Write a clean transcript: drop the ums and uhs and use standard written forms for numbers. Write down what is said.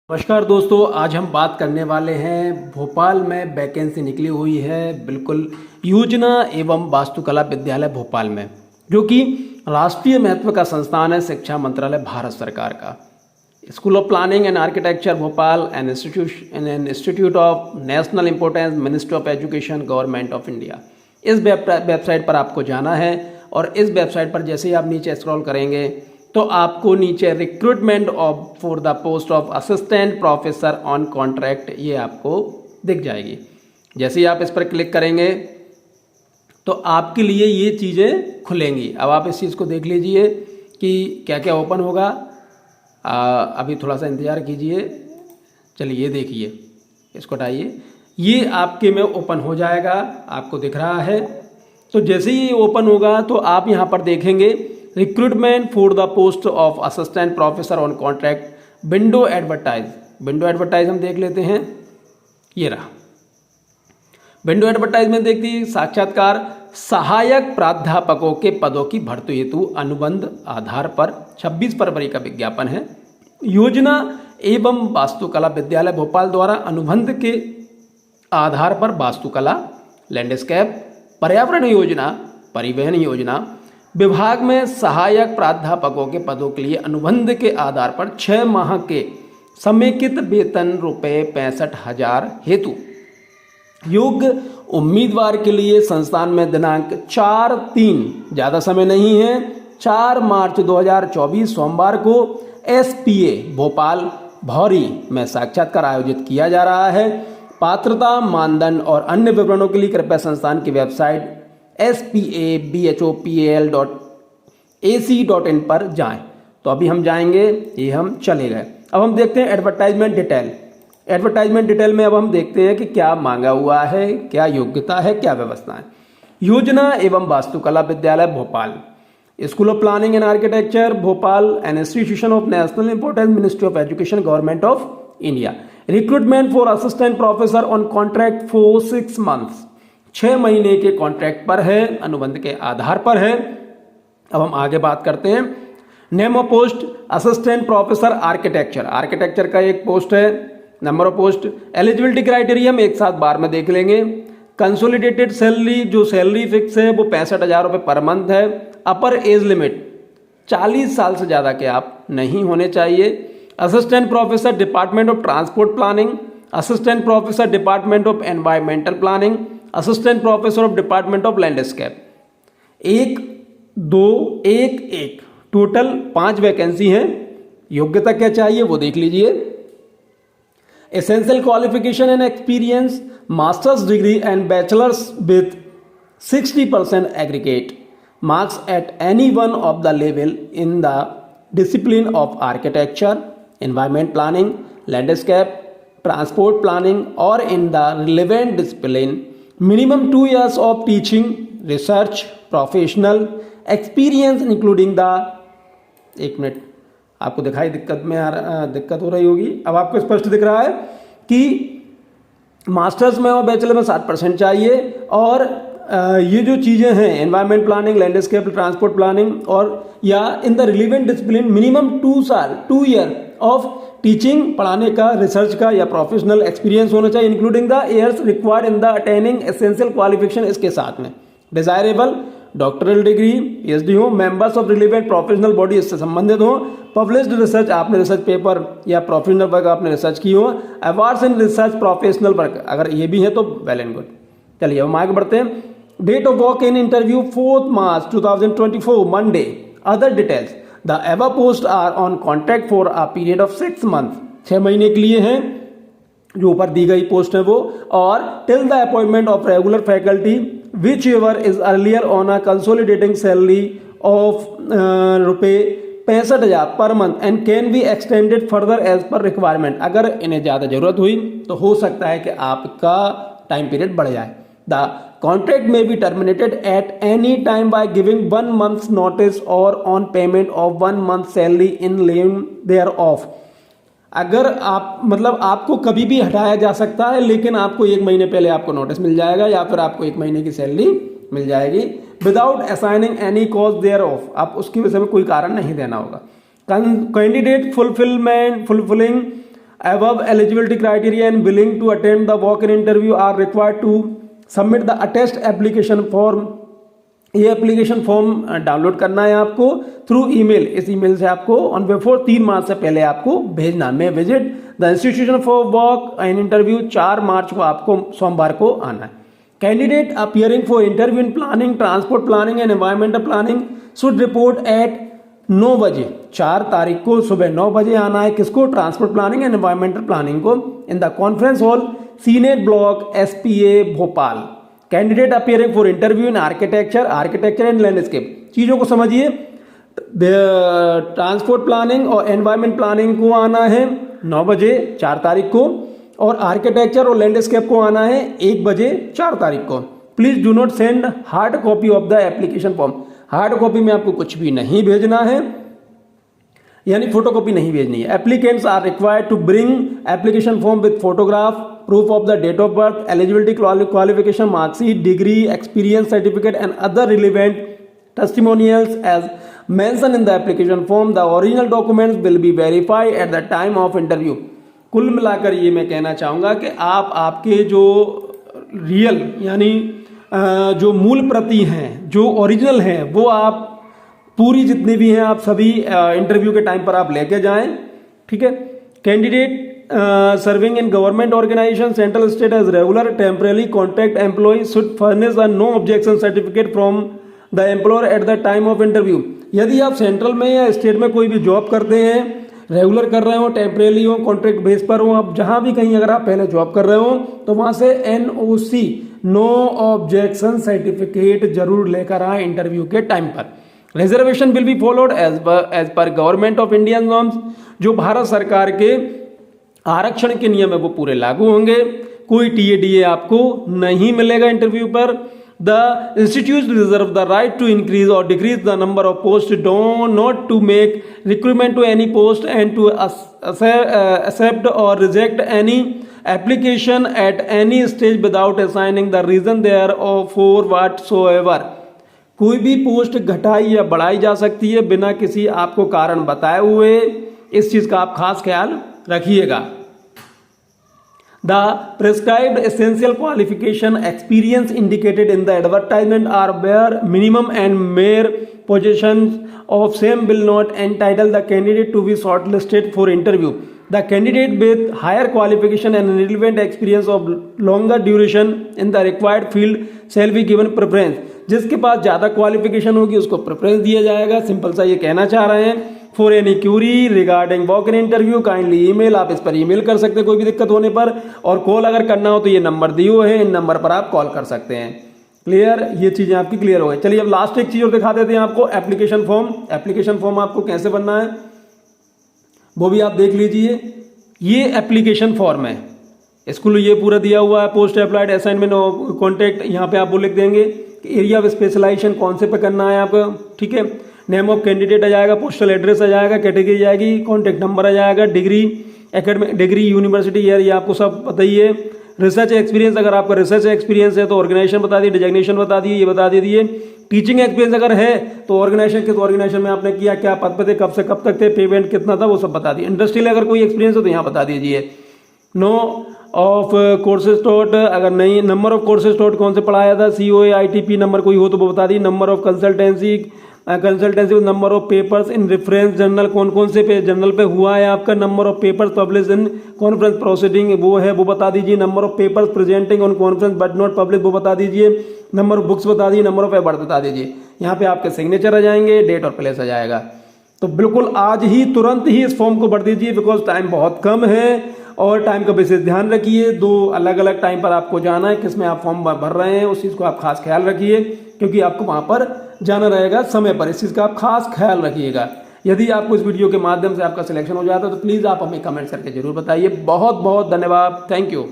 नमस्कार दोस्तों, आज हम बात करने वाले हैं भोपाल में वैकेंसी निकली हुई है बिल्कुल योजना एवं वास्तुकला विद्यालय भोपाल में, जो कि राष्ट्रीय महत्व का संस्थान है शिक्षा मंत्रालय भारत सरकार का। School of planning and architecture Bhopal an institute of national importance, ministry of education, government of India. इस वेबसाइट पर आपको जाना है और इस वेबसाइट पर जैसे ही आप नीचे स्क्रॉल करेंगे तो आपको नीचे recruitment of for the post of assistant professor on contract ये आपको दिख जाएगी। जैसे ही आप इस पर क्लिक करेंगे तो आपके लिए ये चीज़ें खुलेंगी। अब आप इस चीज़ को देख लीजिए कि क्या क्या ओपन होगा। अभी थोड़ा सा इंतज़ार कीजिए। चलिए ये देखिए, इसको हटाइए, ये आपके में ओपन हो जाएगा, आपको दिख रहा है। तो जैसे ही ये ओपन होगा तो आप यहाँ पर देखेंगे recruitment for the post of assistant professor on contract, window advertise हम देख लेते हैं। ये रहा विंडो एडवर्टाइज में देखिए, साक्षात्कार सहायक प्राध्यापकों के पदों की भर्ती हेतु अनुबंध आधार पर 26 फरवरी का विज्ञापन है। योजना एवं वास्तुकला विद्यालय भोपाल द्वारा अनुबंध के आधार पर वास्तुकला, लैंडस्केप, पर्यावरण योजना, परिवहन योजना विभाग में सहायक प्राध्यापकों के पदों के लिए अनुबंध के आधार पर 6 माह के समेकित वेतन ₹65,000 हेतु योग्य उम्मीदवार के लिए संस्थान में दिनांक 4/3, ज़्यादा समय नहीं है, 4 मार्च 2024 सोमवार को SPA भोपाल भौरी में साक्षात्कार आयोजित किया जा रहा है। पात्रता, मानदंड और अन्य विवरणों के लिए कृपया संस्थान की वेबसाइट spabhopal.ac.in पर जाएं। तो अभी हम जाएंगे, ये हम चले गए। अब हम देखते हैं एडवर्टाइजमेंट डिटेल में। अब हम देखते हैं कि क्या मांगा हुआ है, क्या योग्यता है, क्या व्यवस्था है। योजना एवं वास्तुकला विद्यालय Bhopal, school of planning and architecture Bhopal an institution of national importance, ministry of education, government of India. Recruitment for assistant professor on contract for 6 months, 6 महीने के कॉन्ट्रैक्ट पर है, अनुबंध के आधार पर है। अब हम आगे बात करते हैं। Name of post assistant professor architecture का एक पोस्ट है। Number of post, eligibility criteria हम एक साथ बार में देख लेंगे। कंसोलिडेटेड सैलरी, जो सैलरी फिक्स है वो 65,000 रुपये पर मंथ है। अपर एज लिमिट 40 साल से ज़्यादा के आप नहीं होने चाहिए। Assistant professor department of transport planning, assistant professor department of environmental planning, assistant professor of department of landscape. 1, 2, 1, total 5 vacancy हैं। योग्यता क्या चाहिए वो देख लीजिए। Essential qualification and experience, masters degree and bachelors with 60% aggregate marks at any one of the level in the discipline of architecture, environment planning, landscape, transport planning और in the relevant discipline. Minimum 2 years of teaching, research, professional experience including the, एक minute, आपको दिखाई दिक्कत हो रही होगी। अब आपको स्पष्ट दिख रहा है कि मास्टर्स में और बैचलर में 60% चाहिए। और ये जो चीज़ें हैं environment planning, landscape, transport planning और या इन the relevant discipline minimum 2 year of teaching, पढ़ाने का, रिसर्च का या प्रोफेशनल एक्सपीरियंस होना चाहिए, including the years required in the attaining essential qualification. इसके साथ में डिजायरेबल डॉक्टरल डिग्री, PhD हो, members of relevant professional body इससे संबंधित हो, पब्लिश्ड रिसर्च, आपने रिसर्च पेपर या प्रोफेशनल वर्क आपने रिसर्च की हो, awards in research professional work, अगर ये भी है तो वेल एंड गुड। चलिए हम आगे बढ़ते हैं। Date of walk in interview 4 March 2024 Monday. Other details, the above post are on contract for a period of 6 month, 6 महीने के लिए हैं जो ऊपर दी गई पोस्ट है वो। और till the appointment of regular faculty whichever is earlier on a consolidating salary of ₹65,000 per month and can be extended further as per requirement. अगर इन्हें ज़्यादा जरूरत हुई तो हो सकता है कि आपका टाइम पीरियड बढ़ जाए। The contract may be terminated at any time by giving 1 month's notice और on payment of 1 month salary in lieu thereof. अगर आप आपको कभी भी हटाया जा सकता है, लेकिन आपको 1 महीने पहले आपको नोटिस मिल जाएगा या फिर आपको 1 महीने की सैलरी मिल जाएगी without assigning any cause thereof. आप उसकी वजह में कोई कारण नहीं देना होगा। Candidate fulfilling above eligibility criteria and willing to attend the walk-in interview are required to submit the attest application form. ये एप्लीकेशन फॉर्म डाउनलोड करना है आपको थ्रू ईमेल। इस ईमेल से आपको ऑन बिफोर 3 मार्च से पहले आपको भेजना। मे visit the institution for walk and interview 4 मार्च को आपको सोमवार को आना है। Candidate appearing for interview in planning, transport planning and environmental planning should report eight 9 बजे, 4 तारीख को सुबह 9 बजे आना है। किसको? Transport planning and environmental planning को, in the conference hall senate block SPA Bhopal. Candidate appearing for interview in architecture and landscape. चीजों को समझिए, ट्रांसपोर्ट प्लानिंग और एनवायरमेंट प्लानिंग को आना है 9 बजे 4 तारीख को, और आर्किटेक्चर और लैंडस्केप को आना है 1 बजे 4 तारीख को। Please do not send hard copy of the application form. Hard copy में आपको कुछ भी नहीं भेजना है, यानी फोटोकॉपी नहीं भेजनी है। Applicants are required to bring application form with photograph, proof of the date of birth, eligibility qualification, marksheet, degree, experience certificate and other relevant testimonials as mention in the application form. The original documents will be verified at the time of interview. कुल मिलाकर ये मैं कहना चाहूँगा कि आप आपके जो रियल यानी जो मूल प्रति हैं, जो ओरिजिनल हैं, वो आप पूरी जितनी भी हैं आप सभी इंटरव्यू के टाइम पर आप लेके जाएं। ठीक है। Candidate serving in government organization central state as regular temporary contract employ should furnish a no objection certificate from the employer at the time of interview. यदि आप सेंट्रल में या स्टेट में कोई भी जॉब करते हैं, रेगुलर कर रहे हो, टेम्परेरी हो, कॉन्ट्रैक्ट बेस पर हो, आप जहां भी कहीं अगर आप पहले जॉब कर रहे हो तो वहां से NOC नो ऑब्जेक्शन सर्टिफिकेट जरूर लेकर आए इंटरव्यू के टाइम पर। Reservation will be followed as per government of Indian norms. जो भारत सरकार के आरक्षण के नियम है वो पूरे लागू होंगे। कोई TADA आपको नहीं मिलेगा इंटरव्यू पर। The institute reserve the right to increase और decrease the number of post, do not to make recruitment to any post and to accept और reject any application at any stage without assigning the reason there for whatsoever. कोई भी post घटाई या बढ़ाई जा सकती है बिना किसी आपको कारण बताए हुए। इस चीज का आप खास ख्याल रखिएगा। The prescribed essential qualification experience indicated in the advertisement are bare minimum and mere positions of same will not entitle the candidate to be shortlisted for interview. The candidate with higher qualification and relevant experience of longer duration in the required field shall be given preference। जिसके पास ज़्यादा qualification होगी उसको preference दिया जाएगा। Simple सा ये कहना चाह रहे हैं। For any Curie regarding walk in interview kindly email, आप इस पर ईमेल कर सकते हैं कोई भी दिक्कत होने पर, और कॉल अगर करना हो तो ये नंबर दिए हुए हैं, इन नंबर पर आप कॉल कर सकते हैं। क्लियर? ये चीज़ें आपकी क्लियर हो गई। चलिए अब लास्ट एक चीज़ और दिखा देते हैं आपको, एप्लीकेशन फॉर्म। एप्लीकेशन फॉर्म आपको कैसे बनना है वो भी आप देख लीजिए। ये एप्लीकेशन फॉर्म है, स्कूल ये पूरा दिया हुआ है, पोस्ट अप्लाइड, असाइनमेंट और कॉन्टैक्ट। यहाँ पे आप वो लिख देंगे कि एरिया ऑफ स्पेशलाइजेशन कौन से पे करना है आपका। ठीक है। नेम ऑफ कैंडिडेट आ जाएगा, पोस्टल एड्रेस आ जाएगा, कैटेगरी आ जाएगी, कॉन्टैक्ट नंबर आ जाएगा, degree, academic degree, university year, ये आपको सब बताइए। रिसर्च एक्सपीरियंस, अगर आपका रिसर्च एक्सपीरियंस है तो ऑर्गेनाइजेशन बता दिए, डिजिग्नेशन बता दिए, ये बता दीजिए। टीचिंग एक्सपीरियंस अगर है तो ऑर्गेनाइजेशन, किस ऑर्गेनाइजेशन में आपने किया, क्या पद पे थे, कब से कब तक थे, पेमेंट कितना था, वो सब बता दिए। इंडस्ट्रियल अगर कोई एक्सपीरियंस हो तो यहाँ बता दीजिए। नो ऑफ कोर्सेज टॉट, अगर नहीं, नंबर ऑफ कोर्सेज टॉट कौन से पढ़ाया था, COA ITP नंबर कोई हो तो वो बता दी। Number of consultancy number of papers in reference journal, कौन कौन से पे जर्नल पे हुआ है आपका। Number of papers publish in conference proceeding वो है, वो बता दीजिए। Number of papers presenting on conference but not publish वो बता दीजिए। नंबर ऑफ बुक्स बता दीजिए, नंबर ऑफ अवार्ड बता दीजिए। यहाँ पे आपके सिग्नेचर आ जाएंगे, डेट और प्लेस आ जाएगा। तो बिल्कुल आज ही तुरंत ही इस फॉर्म को भर दीजिए, बिकॉज टाइम बहुत कम है और टाइम का विशेष ध्यान रखिए। 2 अलग अलग टाइम पर आपको जाना है, किसमें आप फॉर्म भर रहे हैं उस चीज़ को आप खास ख्याल रखिए, क्योंकि आपको वहाँ पर जाना रहेगा समय पर। इस चीज़ का आप खास ख्याल रखिएगा। यदि आपको इस वीडियो के माध्यम से आपका सिलेक्शन हो जाता है तो प्लीज़ आप हमें कमेंट करके जरूर बताइए। बहुत बहुत धन्यवाद। Thank you.